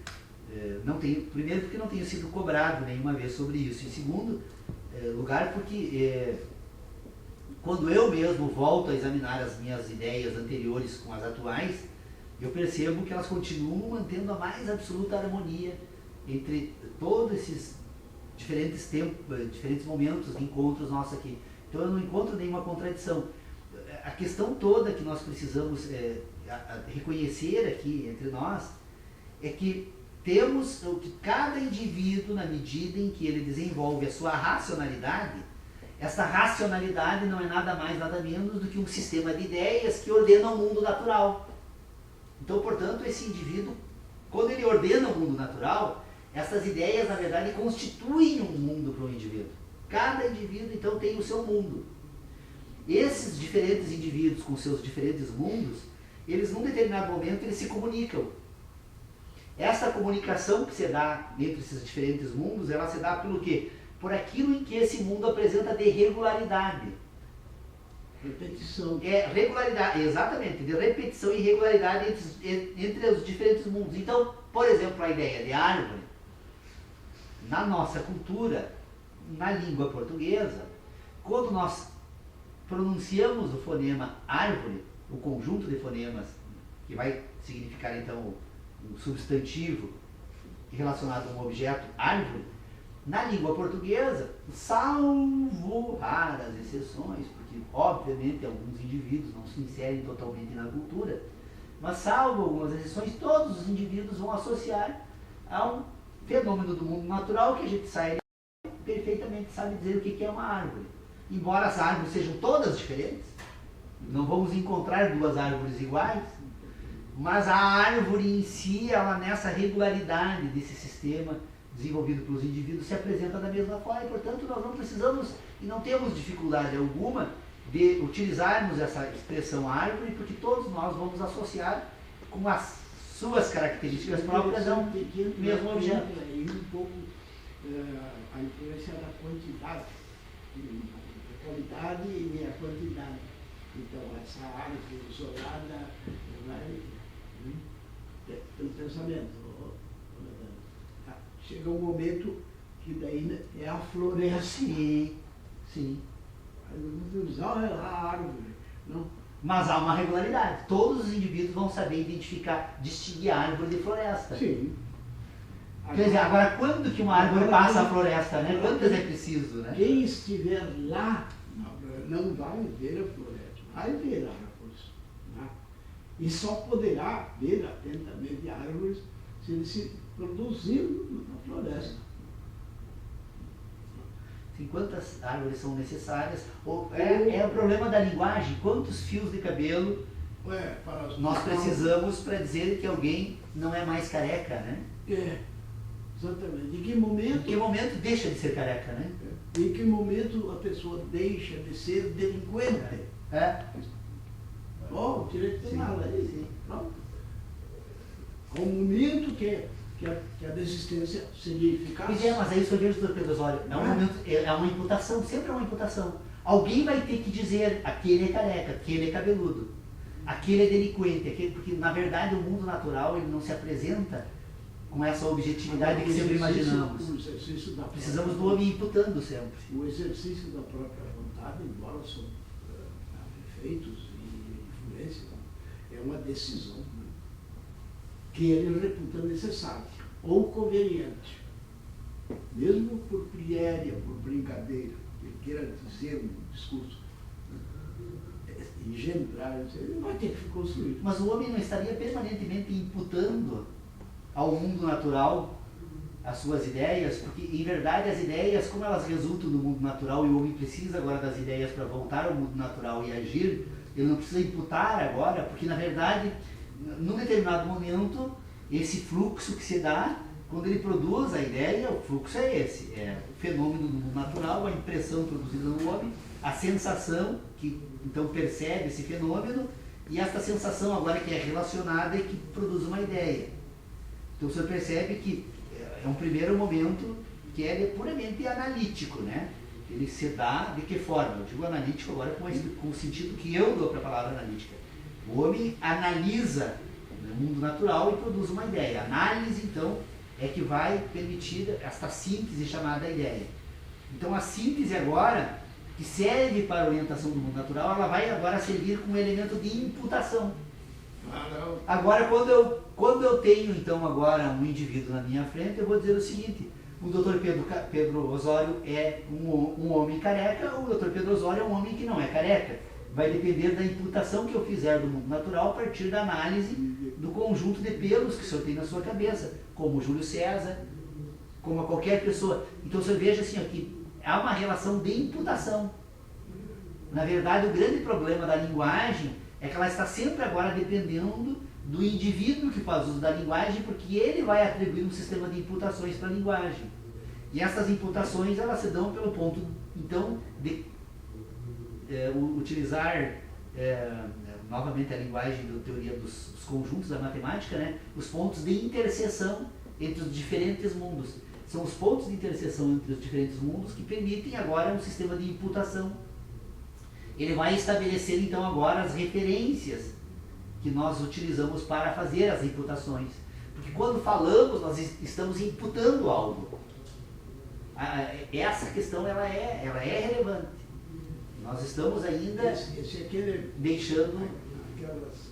Speaker 1: primeiro porque não tenho sido cobrado nenhuma vez sobre isso, em segundo lugar porque quando eu mesmo volto a examinar as minhas ideias anteriores com as atuais, eu percebo que elas continuam mantendo a mais absoluta harmonia entre todos esses diferentes tempos, diferentes momentos de encontros nossos aqui. Então eu não encontro nenhuma contradição. A questão toda que nós precisamos reconhecer aqui entre nós é que temos que cada indivíduo, na medida em que ele desenvolve a sua racionalidade, essa racionalidade não é nada mais, nada menos do que um sistema de ideias que ordena o mundo natural. Então, portanto, esse indivíduo, quando ele ordena o mundo natural, essas ideias, na verdade, constituem um mundo para o indivíduo. Cada indivíduo, então, tem o seu mundo. Esses diferentes indivíduos com seus diferentes mundos, eles, num determinado momento, eles se comunicam. Essa comunicação que se dá entre esses diferentes mundos, ela se dá pelo quê? Por aquilo em que esse mundo apresenta de regularidade.
Speaker 2: Repetição.
Speaker 1: Regularidade, exatamente, de repetição e regularidade entre os diferentes mundos. Então, por exemplo, a ideia de árvore, na nossa cultura, na língua portuguesa, quando nós pronunciamos o fonema árvore, o conjunto de fonemas, que vai significar então um substantivo relacionado a um objeto, árvore, na língua portuguesa, salvo raras exceções, porque obviamente alguns indivíduos não se inserem totalmente na cultura, mas salvo algumas exceções, todos os indivíduos vão associar a um fenômeno do mundo natural que a gente perfeitamente sabe dizer o que é uma árvore. Embora as árvores sejam todas diferentes, não vamos encontrar duas árvores iguais, mas a árvore em si, ela nessa regularidade desse sistema desenvolvido pelos indivíduos se apresenta da mesma forma e, portanto, nós não precisamos e não temos dificuldade alguma de utilizarmos essa expressão árvore, porque todos nós vamos associar com as suas características próprias a um mesmo objeto.
Speaker 2: E um pouco a influência da quantidade, a qualidade e a quantidade. Então, essa árvore isolada vai pelo pensamento. Chega um momento que daí é a floresta.
Speaker 1: Sim, sim.
Speaker 2: Não é a árvore, não.
Speaker 1: Mas há uma regularidade. Todos os indivíduos vão saber identificar, distinguir a árvore de floresta.
Speaker 2: Sim.
Speaker 1: Quer dizer, agora quando que uma árvore passa a floresta, né? Quantas é preciso, né?
Speaker 2: Quem estiver lá não vai ver a floresta, vai ver árvores. Né? E só poderá ver atentamente árvores se ele se produzindo na floresta.
Speaker 1: Quantas árvores são necessárias? É o problema da linguagem. Quantos fios de cabelo nós precisamos para dizer que alguém não é mais careca, né?
Speaker 2: Exatamente. Em que momento
Speaker 1: deixa de ser careca, né?
Speaker 2: Em que momento a pessoa deixa de ser delinquente? O direito penal aí. Há um momento que a desistência seria eficaz.
Speaker 1: Pois mas é isso que eu vejo do Pedro Osório. É uma imputação, sempre é uma imputação. Alguém vai ter que dizer, aquele é careca, aquele é cabeludo, aquele é delinquente, porque na verdade o mundo natural ele não se apresenta com essa objetividade que sempre imaginamos. Precisamos do homem imputando sempre.
Speaker 2: O exercício da própria vontade, embora são efeitos e influências, é uma decisão que ele reputa necessária ou conveniente, mesmo por pilhéria, por brincadeira, que ele queira dizer um discurso engendrar, ele vai ter que construir.
Speaker 1: Mas o homem não estaria permanentemente imputando ao mundo natural as suas ideias, porque em verdade as ideias, como elas resultam do mundo natural e o homem precisa agora das ideias para voltar ao mundo natural e agir, ele não precisa imputar agora, porque na verdade num determinado momento, esse fluxo que se dá, quando ele produz a ideia, o fluxo é esse, é o fenômeno do mundo natural, a impressão produzida no homem, a sensação que então percebe esse fenômeno, e esta sensação agora que é relacionada e que produz uma ideia. Então o senhor percebe que é um primeiro momento que é puramente analítico, né? Ele se dá de que forma? Eu digo analítico agora com o sentido que eu dou para a palavra analítica. O homem analisa o mundo natural e produz uma ideia. A análise, então, é que vai permitir esta síntese chamada ideia. Então, a síntese agora, que serve para a orientação do mundo natural, ela vai agora servir como elemento de imputação. Agora, quando eu tenho, então, agora um indivíduo na minha frente, eu vou dizer o seguinte: o Dr. Pedro Osório é um homem careca, ou o Dr. Pedro Osório é um homem que não é careca. Vai depender da imputação que eu fizer do mundo natural a partir da análise do conjunto de pelos que o senhor tem na sua cabeça, como o Júlio César, como a qualquer pessoa. Então, o senhor veja assim, aqui, há uma relação de imputação. Na verdade, o grande problema da linguagem é que ela está sempre agora dependendo do indivíduo que faz uso da linguagem, porque ele vai atribuir um sistema de imputações para a linguagem. E essas imputações, elas se dão pelo ponto, então, de utilizar novamente a linguagem da teoria dos conjuntos da matemática, né? Os pontos de interseção entre os diferentes mundos. São os pontos de interseção entre os diferentes mundos que permitem agora um sistema de imputação. Ele vai estabelecer então agora as referências que nós utilizamos para fazer as imputações. Porque quando falamos, nós estamos imputando algo. Essa questão ela é relevante. Nós estamos ainda deixando
Speaker 2: aquelas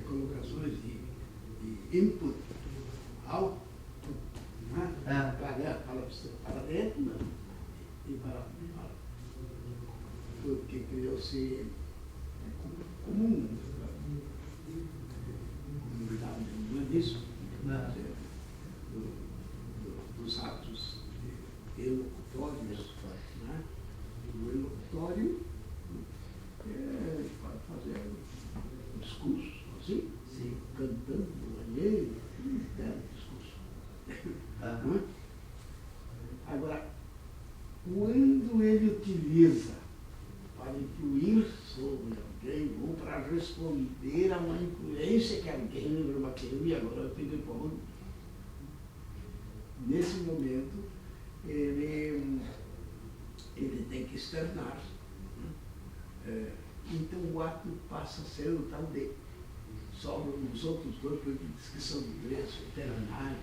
Speaker 2: colocações de input, output, para dentro e para fora. Porque criou-se comum, não é disso? Dos atos elocutórios. O elocutório pode fazer um discurso assim, cantando alheio, discurso. primeiro bateu e agora tem que pôr. Nesse momento, ele tem que externar. Então o ato passa a ser o tal de, sobram os outros dois, porque diz que são inglês, ternário,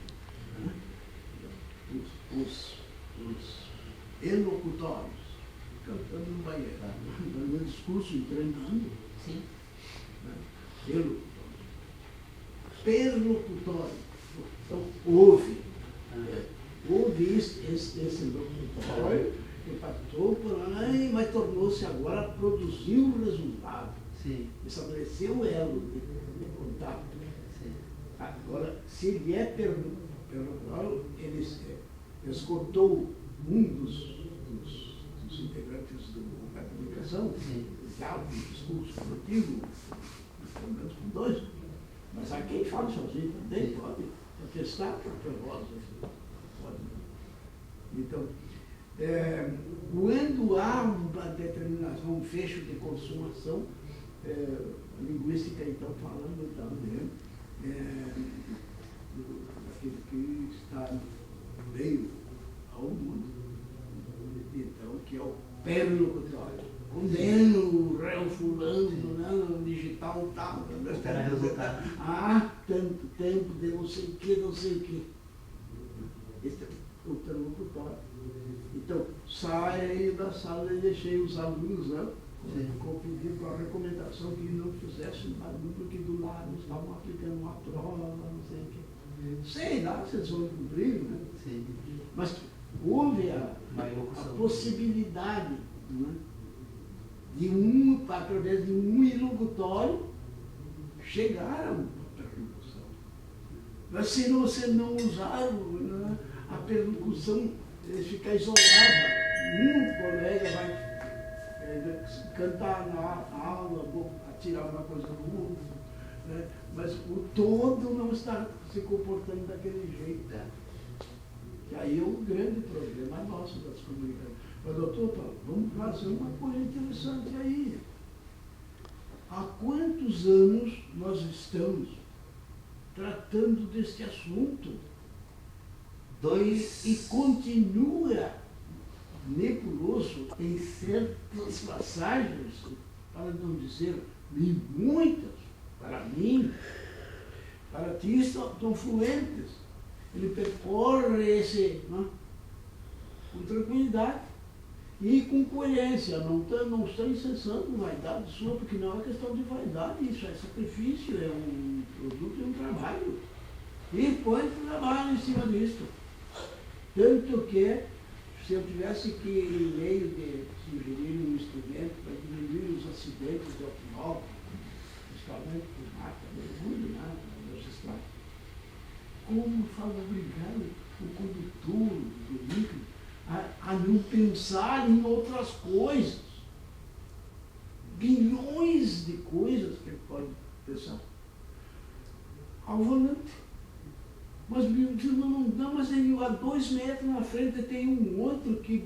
Speaker 2: os elocutórios, cantando no banheiro, dando discurso e treinando.
Speaker 1: Sim.
Speaker 2: Elocutório. Perlocutório. Então, ouve esse locutório, que passou por lá, mas tornou-se agora, produziu o resultado.
Speaker 1: Sim.
Speaker 2: Estabeleceu o elo de contato.
Speaker 1: Sim.
Speaker 2: Agora, se ele é perlocutório, ele esgotou um dos integrantes da comunicação, já o discurso coletivo, pelo menos com dois. Mas há quem fala sozinho também, pode protestar por voz. Então, quando há uma determinação, um fecho de consumação, a linguística então falando também daquilo que está no meio ao mundo, então, que é o perlocutório. Condeno o réu fulano, no digital tal.
Speaker 1: Espera resultado.
Speaker 2: Há tanto tempo de não sei o que, não sei o que. Esse é o perlocutório. Então, saí da sala e deixei os alunos, né? Com pedido para a recomendação que não fizessem barulho, porque do lado estavam aplicando uma prova, não sei o que. Sei lá, vocês vão cumprir, né?
Speaker 1: Sim.
Speaker 2: Mas houve a possibilidade, né, de através de um ilocutório, chegar a uma perlocução. Mas se você não usar, né, a perlocução fica isolada. Um colega vai cantar na aula, atirar uma coisa no outro, né, mas o todo não está se comportando daquele jeito. E aí é o grande problema nosso das comunicações. Mas, doutor Paulo, vamos fazer uma coisa interessante aí. Há quantos anos nós estamos tratando deste assunto? E continua nebuloso em certas passagens, para não dizer em muitas, para mim, para ti estão fluentes. Ele percorre esse, né, com tranquilidade e com coerência, não está incessando vaidade sua, porque não é questão de vaidade, isso é sacrifício, é um produto, é um trabalho. E põe trabalho em cima disso. Tanto que, se eu tivesse que, em meio de sugerir um instrumento para diminuir os acidentes de automóvel, principalmente por marca, mergulho, né, como obrigar o condutor do veículo a não pensar em outras coisas. Bilhões de coisas que ele pode pensar. Ao volante. Mas não, mas ele, a 2 metros na frente tem um outro que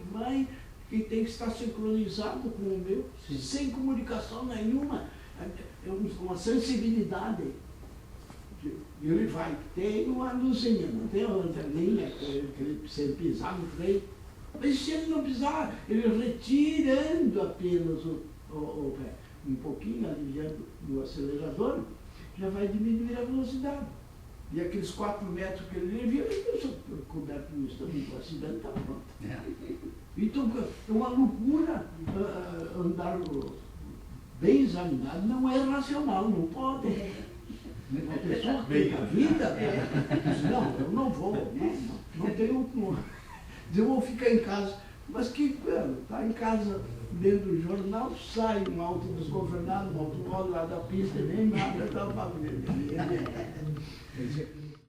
Speaker 2: tem que estar sincronizado com o meu, sim, sem comunicação nenhuma. É uma sensibilidade. Ele vai, tem uma luzinha, não tem uma lanterninha, se ele pisar no freio. Mas se ele não pisar, ele retirando apenas o pé, um pouquinho, aliviando do acelerador, já vai diminuir a velocidade. E aqueles 4 metros que ele viu, ele só coberto nisso também, o acidente está pronto. Então, é uma loucura andar bem examinado, não é racional, não pode. Uma pessoa que tem a vida, não, eu não vou, não tenho como. Eu vou ficar em casa. Mas que, está em casa, dentro do jornal, sai um auto desgovernado, um automóvel lá da pista, nem nada, está para ver.